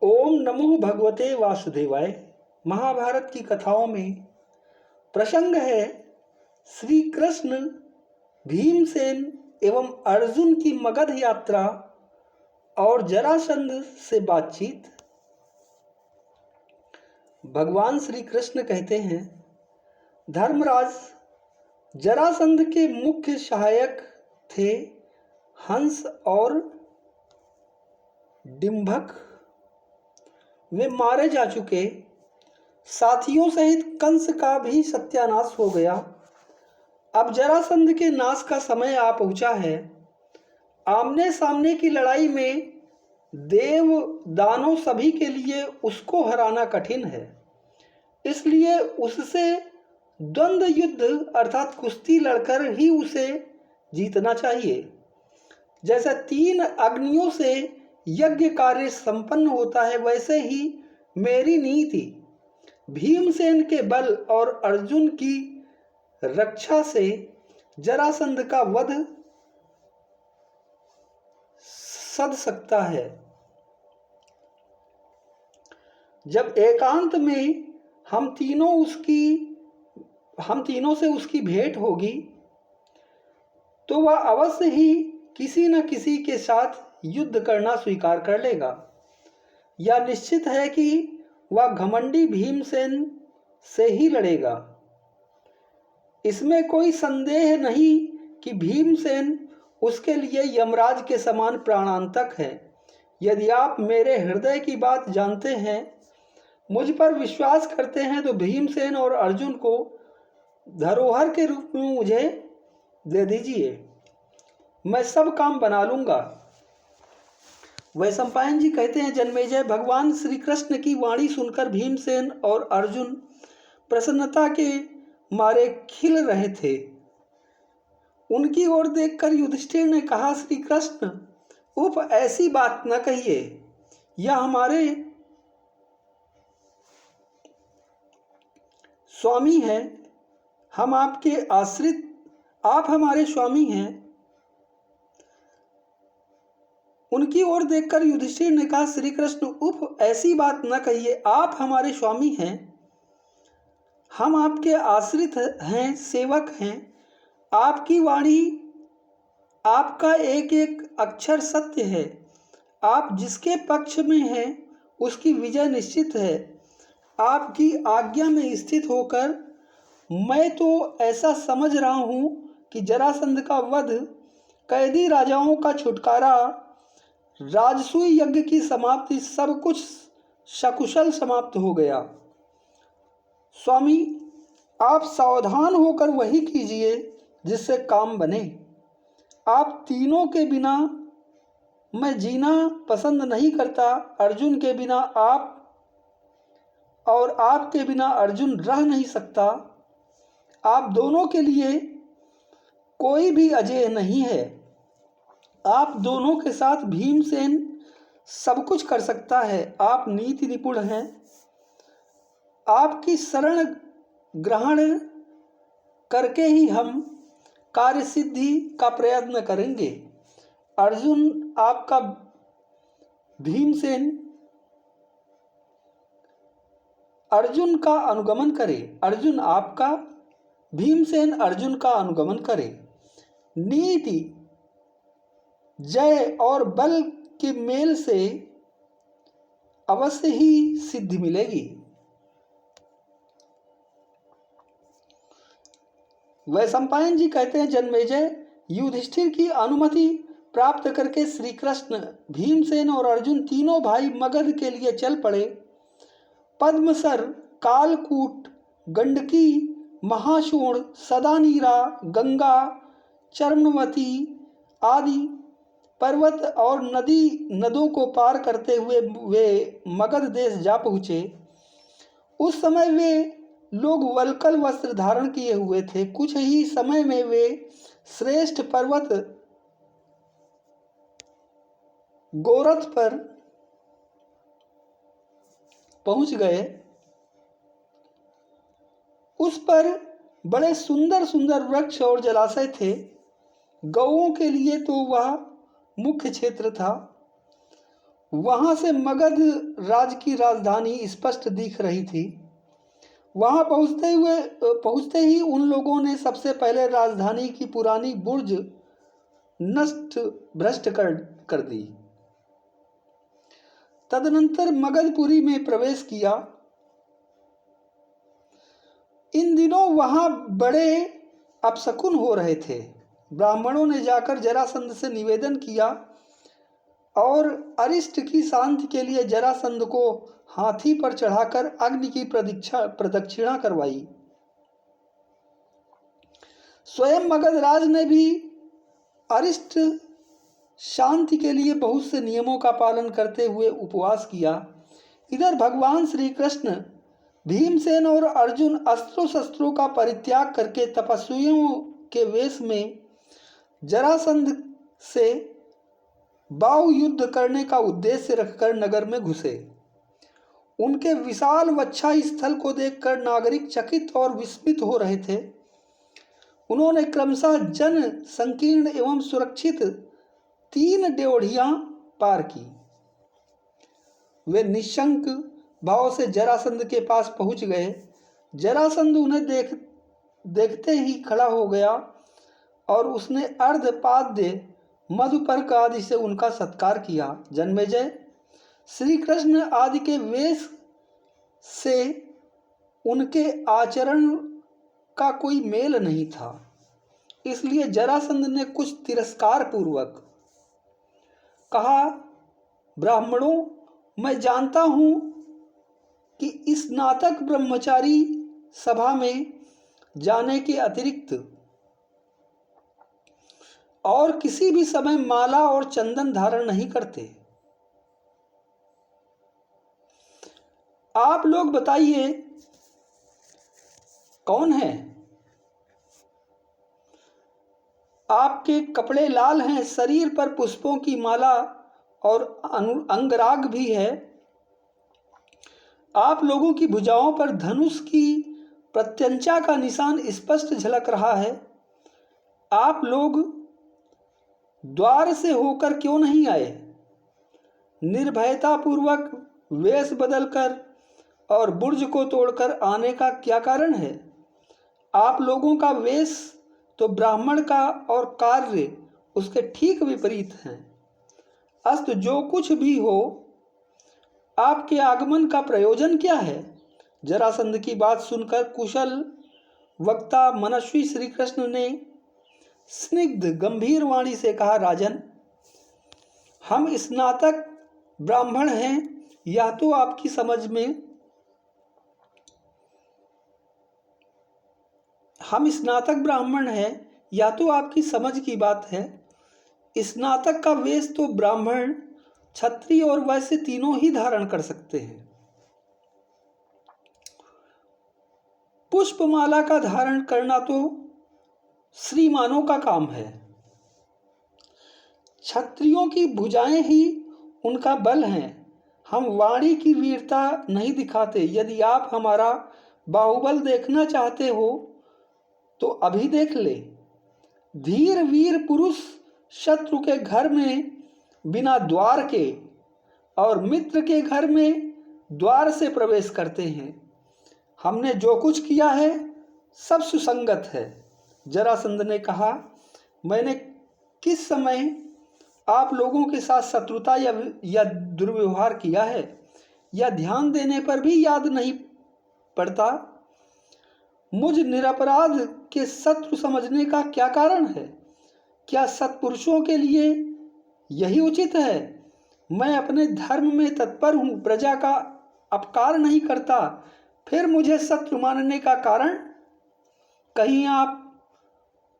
ओम नमो भगवते वासुदेवाय। महाभारत की कथाओं में प्रसंग है श्री कृष्ण, भीमसेन एवं अर्जुन की मगध यात्रा और जरासंध से बातचीत। भगवान श्री कृष्ण कहते हैं, धर्मराज, जरासंध के मुख्य सहायक थे हंस और डिंभक। वे मारे जा चुके। साथियों सहित कंस का भी सत्यानाश हो गया। अब जरासंध के नाश का समय आ पहुंचा है। आमने सामने की लड़ाई में देव दानव सभी के लिए उसको हराना कठिन है। इसलिए उससे द्वंद्व युद्ध अर्थात कुश्ती लड़कर ही उसे जीतना चाहिए। जैसे 3 अग्नियों से यज्ञ कार्य संपन्न होता है, वैसे ही मेरी नीति भीमसेन के बल और अर्जुन की रक्षा से जरासंध का वध सध सकता है। जब एकांत में हम तीनों से उसकी भेंट होगी तो वह अवश्य ही किसी न किसी के साथ युद्ध करना स्वीकार कर लेगा। यह निश्चित है कि वह घमंडी भीमसेन से ही लड़ेगा। इसमें कोई संदेह नहीं कि भीमसेन उसके लिए यमराज के समान प्राणांतक है। यदि आप मेरे हृदय की बात जानते हैं, मुझ पर विश्वास करते हैं, तो भीमसेन और अर्जुन को धरोहर के रूप में मुझे दे दीजिए। मैं सब काम बना लूंगा। वैशंपायन जी कहते हैं, जन्मेजय, भगवान श्री कृष्ण की वाणी सुनकर भीमसेन और अर्जुन प्रसन्नता के मारे खिल रहे थे। उनकी ओर देखकर युधिष्ठिर ने कहा, श्री कृष्ण, उफ, ऐसी बात न कहिए। यह हमारे स्वामी हैं, हम आपके आश्रित, आप हमारे स्वामी हैं। उनकी ओर देखकर युधिष्ठिर ने कहा, श्री कृष्ण, उफ, ऐसी बात न कहिए, आप हमारे स्वामी हैं, हम आपके आश्रित हैं, सेवक हैं। आपकी वाणी, आपका एक एक अक्षर सत्य है। आप जिसके पक्ष में हैं उसकी विजय निश्चित है। आपकी आज्ञा में स्थित होकर मैं तो ऐसा समझ रहा हूं कि जरासंध का वध, कैदी राजाओं का छुटकारा, राजसूय यज्ञ की समाप्ति, सब कुछ सकुशल समाप्त हो गया। स्वामी, आप सावधान होकर वही कीजिए जिससे काम बने। आप तीनों के बिना मैं जीना पसंद नहीं करता। अर्जुन के बिना आप और आपके बिना अर्जुन रह नहीं सकता। आप दोनों के लिए कोई भी अजेय नहीं है। आप दोनों के साथ भीमसेन सब कुछ कर सकता है। आप नीति निपुण हैं। आपकी शरण ग्रहण करके ही हम कार्य सिद्धि का प्रयत्न करेंगे। अर्जुन आपका भीमसेन अर्जुन का अनुगमन करे। अर्जुन आपका भीमसेन अर्जुन का अनुगमन करे। नीति, जय और बल के मेल से अवश्य ही सिद्धि मिलेगी। वैशंपायन जी कहते हैं, जन्मेजय, युधिष्ठिर की अनुमति प्राप्त करके श्री कृष्ण, भीमसेन और अर्जुन तीनों भाई मगध के लिए चल पड़े। पद्मसर, कालकूट, गंडकी, महाशोण, सदानीरा, गंगा, चर्मवती आदि पर्वत और नदों को पार करते हुए वे मगध देश जा पहुँचे। उस समय वे लोग वल्कल वस्त्र धारण किए हुए थे। कुछ ही समय में वे श्रेष्ठ पर्वत गोरथ पर पहुंच गए। उस पर बड़े सुंदर सुंदर वृक्ष और जलाशय थे। गौओं के लिए तो वह मुख्य क्षेत्र था। वहां से मगध राज की राजधानी स्पष्ट दिख रही थी। वहां पहुंचते ही उन लोगों ने सबसे पहले राजधानी की पुरानी बुर्ज नष्ट भ्रष्ट कर दी। तदनंतर मगधपुरी में प्रवेश किया। इन दिनों वहां बड़े अपशकुन हो रहे थे। ब्राह्मणों ने जाकर जरासंध से निवेदन किया और अरिष्ट की शांति के लिए जरासंध को हाथी पर चढ़ाकर अग्नि की प्रदक्षिणा करवाई। स्वयं मगधराज ने भी अरिष्ट शांति के लिए बहुत से नियमों का पालन करते हुए उपवास किया। इधर भगवान श्री कृष्ण, भीमसेन और अर्जुन अस्त्रों शस्त्रों का परित्याग करके तपस्वियों के वेश में जरासंध से बाहु युद्ध करने का उद्देश्य रखकर नगर में घुसे। उनके विशाल वक्षा स्थल को देखकर नागरिक चकित और विस्मित हो रहे थे। उन्होंने क्रमशः जन संकीर्ण एवं सुरक्षित 3 ड्योढ़ियां पार की। वे निशंक भाव से जरासंध के पास पहुंच गए। जरासंध उन्हें देखते ही खड़ा हो गया और उसने अर्धपाद्य मधुपर्क आदि से उनका सत्कार किया। जन्मेजय, श्री कृष्ण आदि के वेश से उनके आचरण का कोई मेल नहीं था, इसलिए जरासंध ने कुछ तिरस्कार पूर्वक कहा, ब्राह्मणों, मैं जानता हूं कि स्नातक ब्रह्मचारी सभा में जाने के अतिरिक्त और किसी भी समय माला और चंदन धारण नहीं करते। आप लोग बताइए कौन है? आपके कपड़े लाल हैं, शरीर पर पुष्पों की माला और अंगराग भी है। आप लोगों की भुजाओं पर धनुष की प्रत्यंचा का निशान स्पष्ट झलक रहा है। आप लोग द्वार से होकर क्यों नहीं आए? निर्भयतापूर्वक वेश बदलकर और बुर्ज को तोड़कर आने का क्या कारण है? आप लोगों का वेश तो ब्राह्मण का और कार्य उसके ठीक विपरीत हैं। अस्त जो कुछ भी हो, आपके आगमन का प्रयोजन क्या है? जरासंध की बात सुनकर कुशल वक्ता मनस्वी श्री कृष्ण ने स्निग्ध गंभीर वाणी से कहा, राजन, हम स्नातक ब्राह्मण हैं, या तो आपकी समझ में हम स्नातक ब्राह्मण हैं या तो आपकी समझ की बात है। स्नातक का वेश तो ब्राह्मण, क्षत्रिय और वैश्य तीनों ही धारण कर सकते हैं। पुष्पमाला का धारण करना तो श्रीमानों का काम है। क्षत्रियों की भुजाएं ही उनका बल हैं। हम वाणी की वीरता नहीं दिखाते। यदि आप हमारा बाहुबल देखना चाहते हो तो अभी देख ले। धीर वीर पुरुष शत्रु के घर में बिना द्वार के और मित्र के घर में द्वार से प्रवेश करते हैं। हमने जो कुछ किया है सब सुसंगत है। जरासंध ने कहा, मैंने किस समय आप लोगों के साथ शत्रुता या दुर्व्यवहार किया है, या ध्यान देने पर भी याद नहीं पड़ता? मुझ निरपराध के शत्रु समझने का क्या कारण है? क्या सत्पुरुषों के लिए यही उचित है? मैं अपने धर्म में तत्पर हूं, प्रजा का अपकार नहीं करता, फिर मुझे शत्रु मानने का कारण? कहीं आप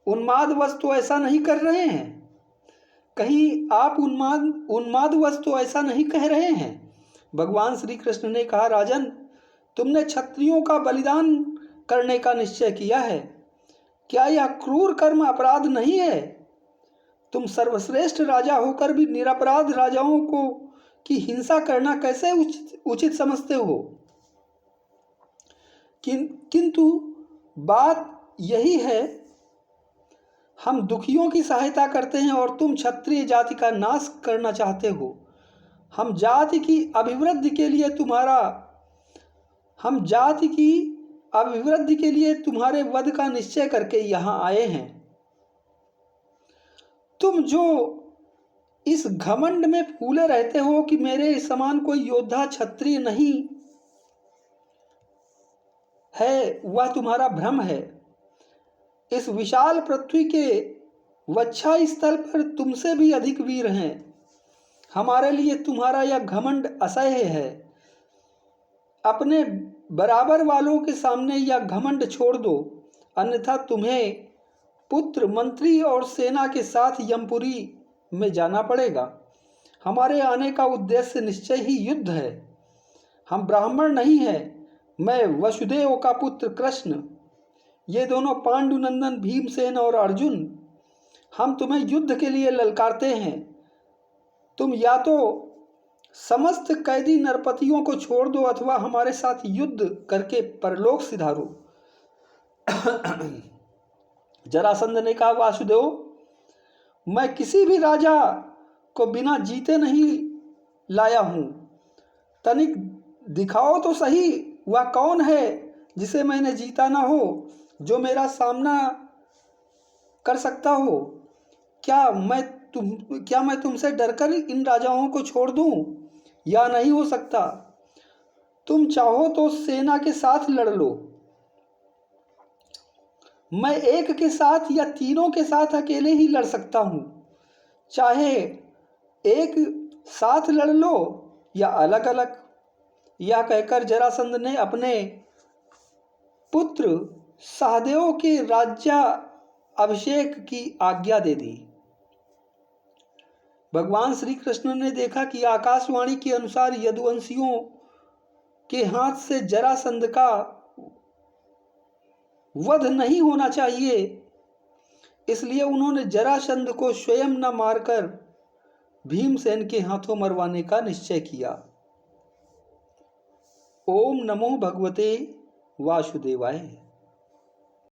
उन्मादवश तो ऐसा नहीं कर रहे हैं? कहीं आप उन्मादवश तो ऐसा नहीं कह रहे हैं? भगवान श्री कृष्ण ने कहा, राजन, तुमने क्षत्रियों का बलिदान करने का निश्चय किया है। क्या यह क्रूर कर्म अपराध नहीं है? तुम सर्वश्रेष्ठ राजा होकर भी निरपराध राजाओं को की हिंसा करना कैसे उचित समझते हो? किंतु बात यही है, हम दुखियों की सहायता करते हैं और तुम क्षत्रिय जाति का नाश करना चाहते हो। हम जाति की अभिवृद्धि के लिए तुम्हारे वध का निश्चय करके यहाँ आए हैं। तुम जो इस घमंड में फूले रहते हो कि मेरे समान कोई योद्धा क्षत्रिय नहीं है, वह तुम्हारा भ्रम है। इस विशाल पृथ्वी के वक्षा स्थल पर तुमसे भी अधिक वीर हैं। हमारे लिए तुम्हारा यह घमंड असह्य है। अपने बराबर वालों के सामने यह घमंड छोड़ दो, अन्यथा तुम्हें पुत्र, मंत्री और सेना के साथ यमपुरी में जाना पड़ेगा। हमारे आने का उद्देश्य निश्चय ही युद्ध है। हम ब्राह्मण नहीं हैं। मैं वसुदेव का पुत्र कृष्ण, ये दोनों पांडुनंदन भीमसेन और अर्जुन, हम तुम्हें युद्ध के लिए ललकारते हैं। तुम या तो समस्त कैदी नरपतियों को छोड़ दो अथवा हमारे साथ युद्ध करके परलोक सिधारो। जरासंध ने कहा, वासुदेव, मैं किसी भी राजा को बिना जीते नहीं लाया हूं। तनिक दिखाओ तो सही, वह कौन है जिसे मैंने जीता ना हो, जो मेरा सामना कर सकता हो। क्या मैं तुमसे डरकर इन राजाओं को छोड़ दूं? या नहीं हो सकता। तुम चाहो तो सेना के साथ लड़ लो। मैं एक के साथ या तीनों के साथ अकेले ही लड़ सकता हूं। चाहे एक साथ लड़ लो या अलग अलग। यह कहकर जरासंध ने अपने पुत्र सहदेव के राज्याभिषेक की आज्ञा दे दी। भगवान श्री कृष्ण ने देखा कि आकाशवाणी के अनुसार यदुवंशियों के हाथ से जरासंध का वध नहीं होना चाहिए, इसलिए उन्होंने जरासंध को स्वयं न मारकर भीमसेन के हाथों मरवाने का निश्चय किया। ओम नमो भगवते वासुदेवाय।